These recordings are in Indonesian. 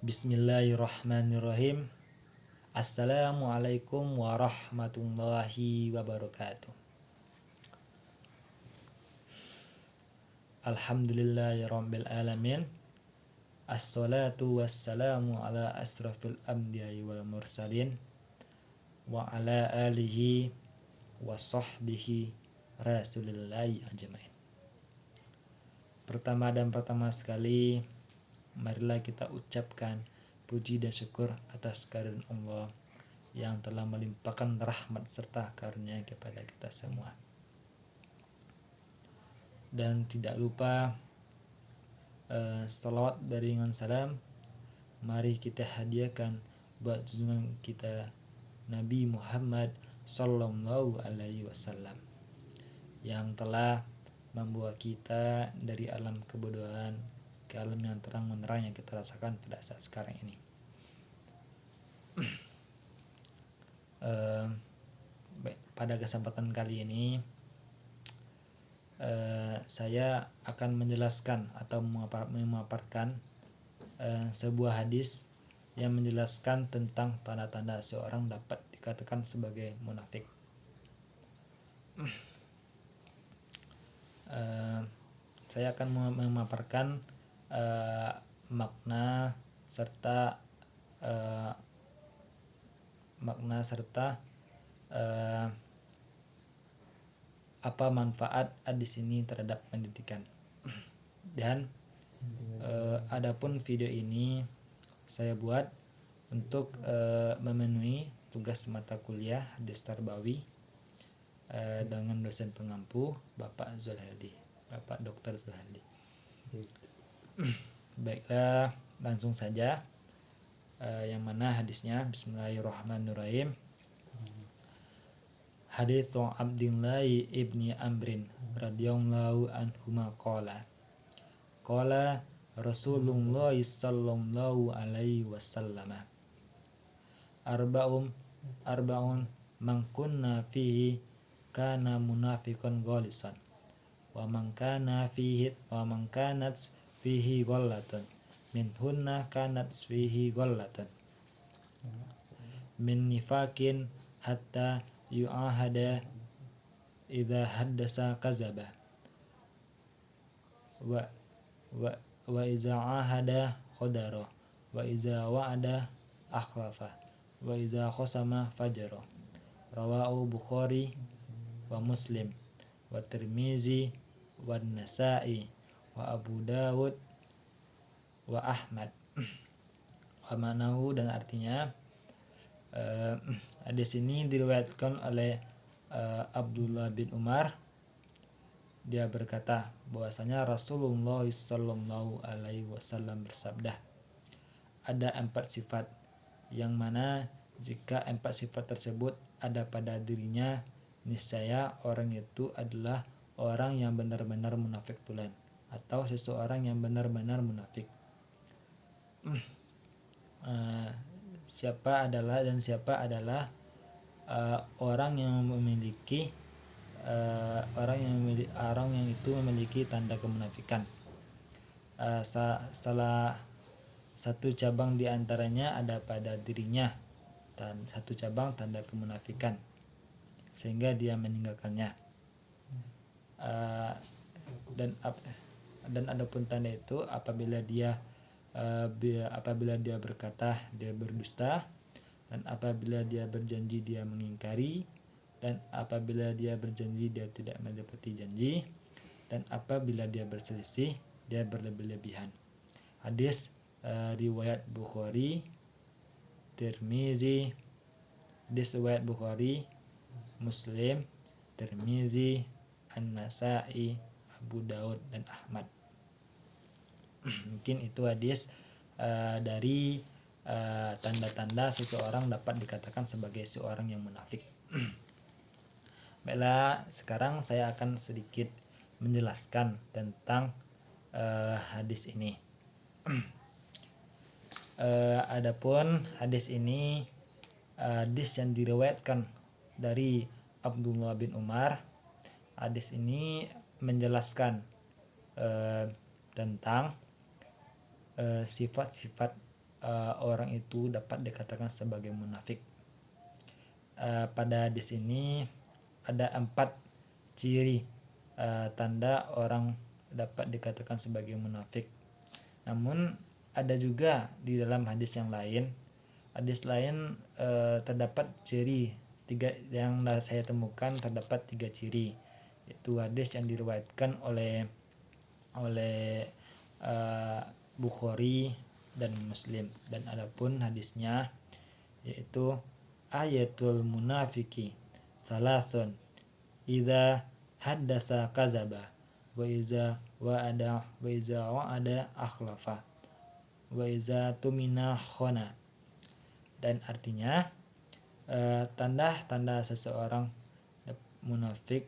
Bismillahirrahmanirrahim. Assalamualaikum warahmatullahi wabarakatuh. Alhamdulillahirabbil alamin. Assalatu wassalamu ala asrafil anbiya'i wal mursalin wa ala alihi wa sahbihi rasulillahi ajmain. Pertama sekali, marilah kita ucapkan puji dan syukur atas kehadiran Allah yang telah melimpahkan rahmat serta karunia kepada kita semua. Dan tidak lupa salawat dengan salam mari kita hadiahkan buat junjungan kita Nabi Muhammad sallallahu alaihi wasallam yang telah membawa kita dari alam kebodohan ke alam yang terang menerang yang kita rasakan pada saat sekarang ini. Pada kesempatan kali ini saya akan menjelaskan atau memaparkan sebuah hadis yang menjelaskan tentang tanda-tanda seorang dapat dikatakan sebagai munafik. Saya akan memaparkan makna serta apa manfaat hadis ini terhadap pendidikan. Dan adapun video ini saya buat untuk memenuhi tugas mata kuliah hadis tarbawi dengan dosen pengampu Bapak Dr. Zulhadi. Baiklah, langsung saja. Yang mana hadisnya? Bismillahirrahmanirrahim. Hadits Abdullah ibni Amrin radhiyallahu anhuma qala Rasulullah sallallahu alaihi wasallam arba'un man kunna fihi kana munafiqan ghalisan wa man kanat fihi ghallatun minhunna kanat fihi ghallatun min nifakin hatta yu'ahada idza haddasa kazaba wa iza ahada khadara wa iza wa'ada akhlafa wa iza khasama fajara. Rawahu Bukhari wa Muslim wa Tirmizi wa Nasa'i wa Abu Dawud wa Ahmad. Wa manahu, dan artinya hadis ini diriwayatkan oleh Abdullah bin Umar. Dia berkata bahwasanya Rasulullah sallallahu alaihi wasallam bersabda, ada 4 sifat yang mana jika 4 sifat tersebut ada pada dirinya, niscaya orang itu adalah orang yang benar-benar munafik tulen, atau seseorang yang benar-benar munafik. Siapa adalah orang yang itu memiliki tanda kemunafikan. Salah satu cabang di antaranya ada pada dirinya, dan satu cabang tanda kemunafikan sehingga dia meninggalkannya. Dan adapun tanda itu apabila dia berkata dia berdusta, dan apabila dia berjanji dia mengingkari, dan apabila dia berjanji dia tidak menepati janji, dan apabila dia berselisih dia berlebih-lebihan. Hadis riwayat Bukhari, Tirmizi, Muslim, Tirmizi, An-Nasa'i, Abu Daud, dan Ahmad. Mungkin itu hadis dari tanda-tanda seseorang dapat dikatakan sebagai seorang yang munafik. Baiklah, sekarang saya akan sedikit menjelaskan tentang hadis ini. Adapun hadis ini hadis yang diriwayatkan dari Abdullah bin Umar. Hadis ini menjelaskan tentang sifat-sifat orang itu dapat dikatakan sebagai munafik. Pada hadis ini ada 4 ciri tanda orang dapat dikatakan sebagai munafik. Namun ada juga di dalam hadis lain terdapat ciri tiga yang saya temukan, terdapat 3 ciri. Itu hadis yang diriwayatkan oleh Bukhari dan Muslim, dan adapun hadisnya yaitu ayatul munafiki salasun idza haddasa kazaba wa iza wa'ada akhlafa wa iza tumina khona. Dan artinya tanda-tanda seseorang munafik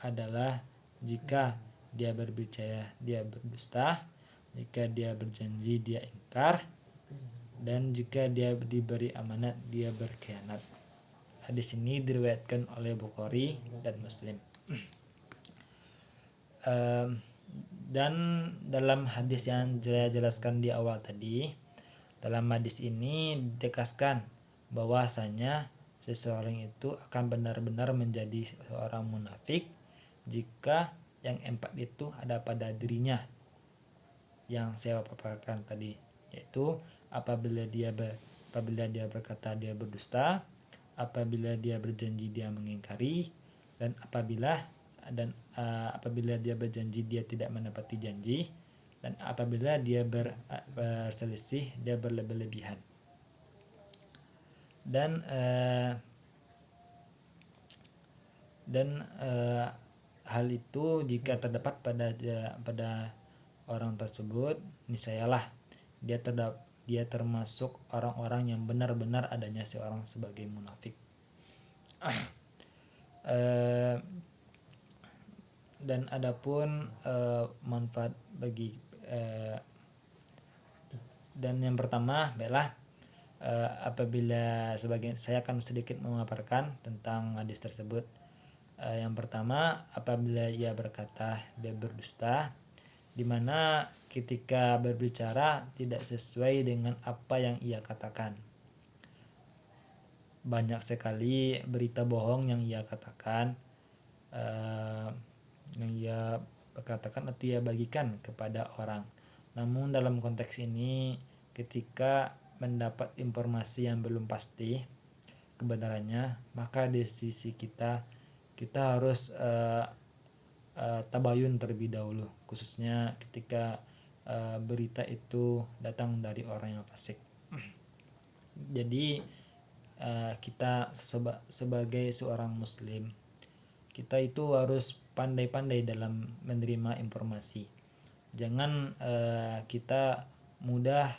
adalah jika dia berbicara dia berdusta, jika dia berjanji dia ingkar, dan jika dia diberi amanat dia berkhianat. Hadis ini diriwayatkan oleh Bukhari dan Muslim. Dan dalam hadis yang saya jelaskan di awal tadi, dalam hadis ini ditegaskan bahwasanya seseorang itu akan benar-benar menjadi seorang munafik jika yang 4 itu ada pada dirinya yang saya paparkan tadi, yaitu apabila dia berkata dia berdusta, apabila dia berjanji dia mengingkari, dan apabila dia berjanji dia tidak menepati janji, dan apabila dia berselisih dia berlebih-lebihan. Dan hal itu jika terdapat pada orang tersebut, niscayalah dia termasuk orang-orang yang benar-benar adanya seorang sebagai munafik. Dan adapun manfaat bagi dan yang pertama adalah apabila saya akan sedikit memaparkan tentang hadis tersebut. Yang pertama, apabila ia berkata dia berdusta, di mana ketika berbicara tidak sesuai dengan apa yang ia katakan. Banyak sekali berita bohong yang ia katakan, atau ia bagikan kepada orang. Namun dalam konteks ini, ketika mendapat informasi yang belum pasti kebenarannya, maka di sisi kita harus tabayun terlebih dahulu, khususnya ketika berita itu datang dari orang yang fasik. Jadi kita sebagai seorang muslim, kita itu harus pandai-pandai dalam menerima informasi. Jangan kita mudah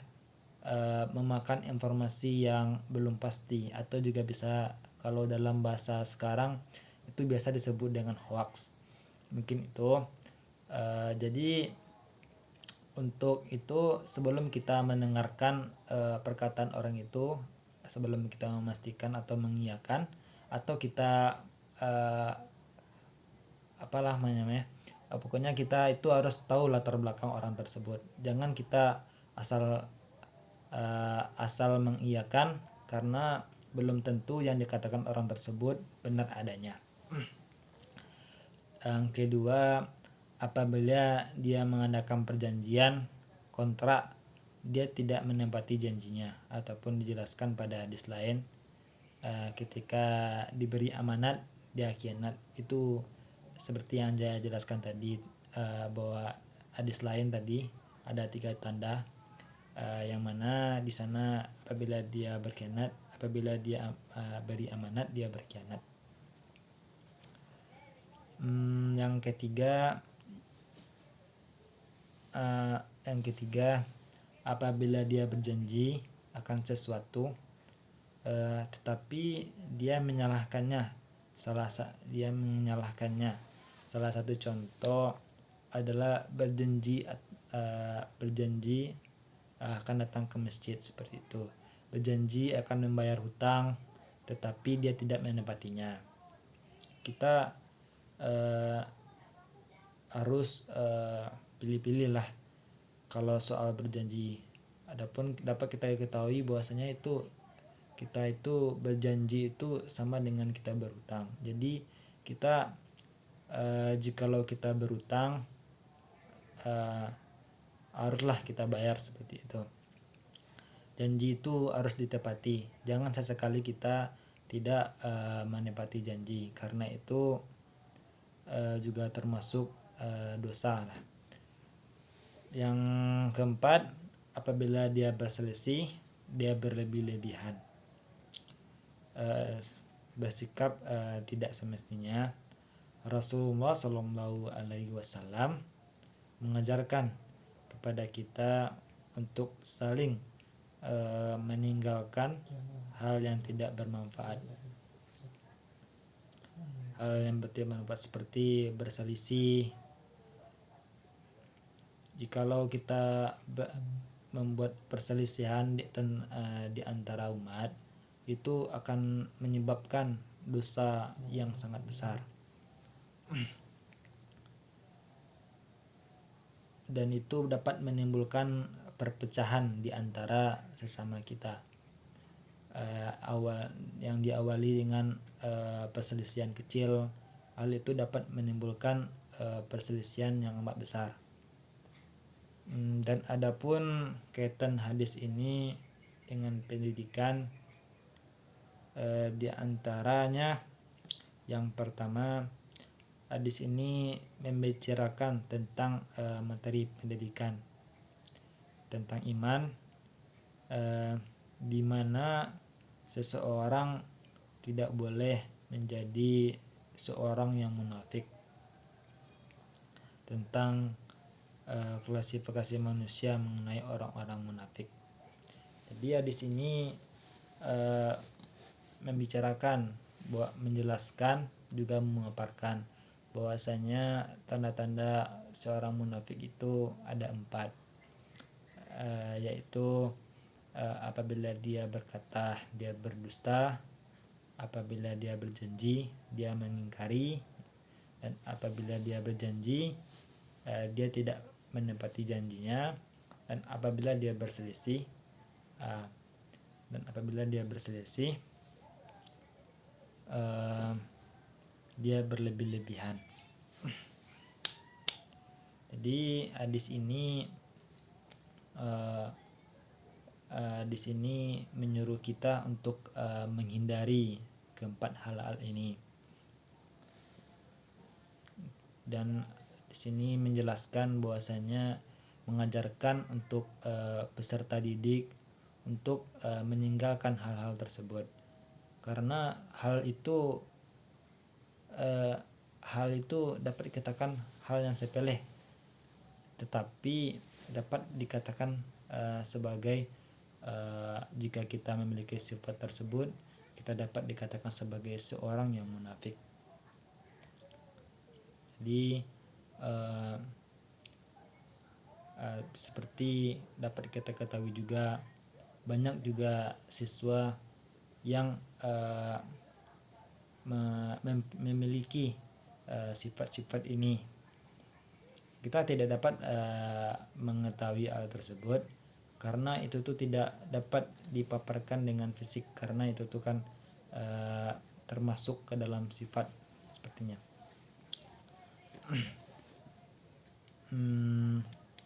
memakan informasi yang belum pasti, atau juga bisa, kalau dalam bahasa sekarang itu biasa disebut dengan hoax. Mungkin itu. Jadi untuk itu, sebelum kita mendengarkan perkataan orang itu, sebelum kita memastikan atau mengiyakan, atau kita pokoknya kita itu harus tahu latar belakang orang tersebut. Jangan kita asal mengiyakan karena belum tentu yang dikatakan orang tersebut benar adanya. Yang kedua, apabila dia mengadakan perjanjian kontrak, dia tidak menepati janjinya, ataupun dijelaskan pada hadis lain ketika diberi amanat dia khianat. Itu seperti yang saya jelaskan tadi, bahwa hadis lain tadi ada 3 tanda, yang mana di sana apabila dia berkhianat, apabila dia beri amanat dia berkhianat. Yang ketiga, apabila dia berjanji akan sesuatu tetapi dia menyalahkannya. Salah satu contoh adalah berjanji akan datang ke masjid, seperti itu. Berjanji akan membayar hutang tetapi dia tidak menepatinya. Kita harus pilih-pilih lah kalau soal berjanji. Adapun dapat kita ketahui bahwasanya kita itu berjanji itu sama dengan kita berutang. Jadi kita jikalau kita berutang haruslah kita bayar, seperti itu. Janji itu harus ditepati. Jangan sesekali kita tidak menepati janji, karena itu juga termasuk dosa lah. Yang keempat, apabila dia berselisih, dia berlebih-lebihan, bersikap tidak semestinya. Rasulullah Shallallahu Alaihi Wasallam mengajarkan kepada kita untuk saling meninggalkan hal yang tidak bermanfaat. Hal yang tidak bermanfaat seperti berselisih. Jikalau kita membuat perselisihan di antara umat, itu akan menyebabkan dosa yang sangat besar. Dan itu dapat menimbulkan perpecahan di antara sesama kita. Yang diawali dengan perselisihan kecil, hal itu dapat menimbulkan perselisihan yang amat besar. Dan adapun kaitan hadis ini dengan pendidikan, di antaranya yang pertama, hadis ini membicarakan tentang materi pendidikan tentang iman, di mana seseorang tidak boleh menjadi seorang yang munafik. Tentang klasifikasi manusia mengenai orang-orang munafik. Jadi di sini membicarakan, menjelaskan, juga memaparkan bahwasanya tanda-tanda seorang munafik itu ada 4, yaitu apabila dia berkata dia berdusta, apabila dia berjanji dia mengingkari, dan apabila dia berjanji dia tidak menepati janjinya, dan apabila dia berselisih dia berlebih-lebihan. Jadi di sini menyuruh kita untuk menghindari keempat hal ini. Dan di sini menjelaskan bahwasanya mengajarkan untuk peserta didik untuk meninggalkan hal-hal tersebut, karena hal itu dapat dikatakan hal yang sepele, tetapi dapat dikatakan sebagai jika kita memiliki sifat tersebut, kita dapat dikatakan sebagai seorang yang munafik. Jadi seperti dapat kita ketahui juga, banyak juga siswa yang memiliki sifat-sifat ini. Kita tidak dapat mengetahui hal tersebut karena itu tuh tidak dapat dipaparkan dengan fisik, karena itu tuh kan termasuk ke dalam sifat sepertinya.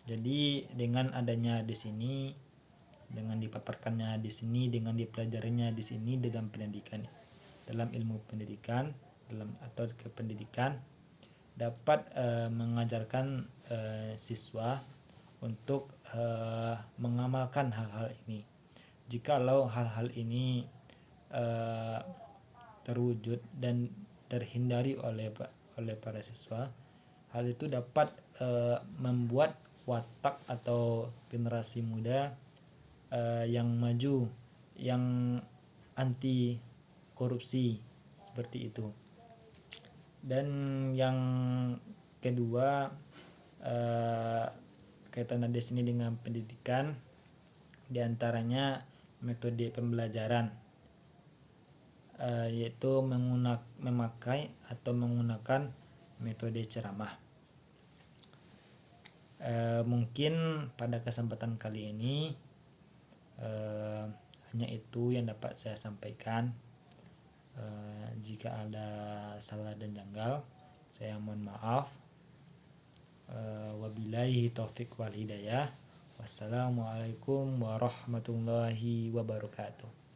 Jadi dengan adanya di sini, dengan dipaparkannya di sini, dengan dipelajarinya di sini dalam pendidikan, dalam ilmu pendidikan, atau kependidikan, dapat mengajarkan siswa untuk mengamalkan hal-hal ini. Jikalau hal-hal ini terwujud dan terhindari oleh para siswa, hal itu dapat membuat watak atau generasi muda yang maju, yang anti korupsi, seperti itu. Dan yang kedua, kaitan hadis ini dengan pendidikan, diantaranya metode pembelajaran, yaitu memakai atau menggunakan metode ceramah. Mungkin pada kesempatan kali ini Hanya itu yang dapat saya sampaikan. Jika ada salah dan janggal, saya mohon maaf. Wabillahi taufik wal hidayah. Wassalamualaikum warahmatullahi wabarakatuh.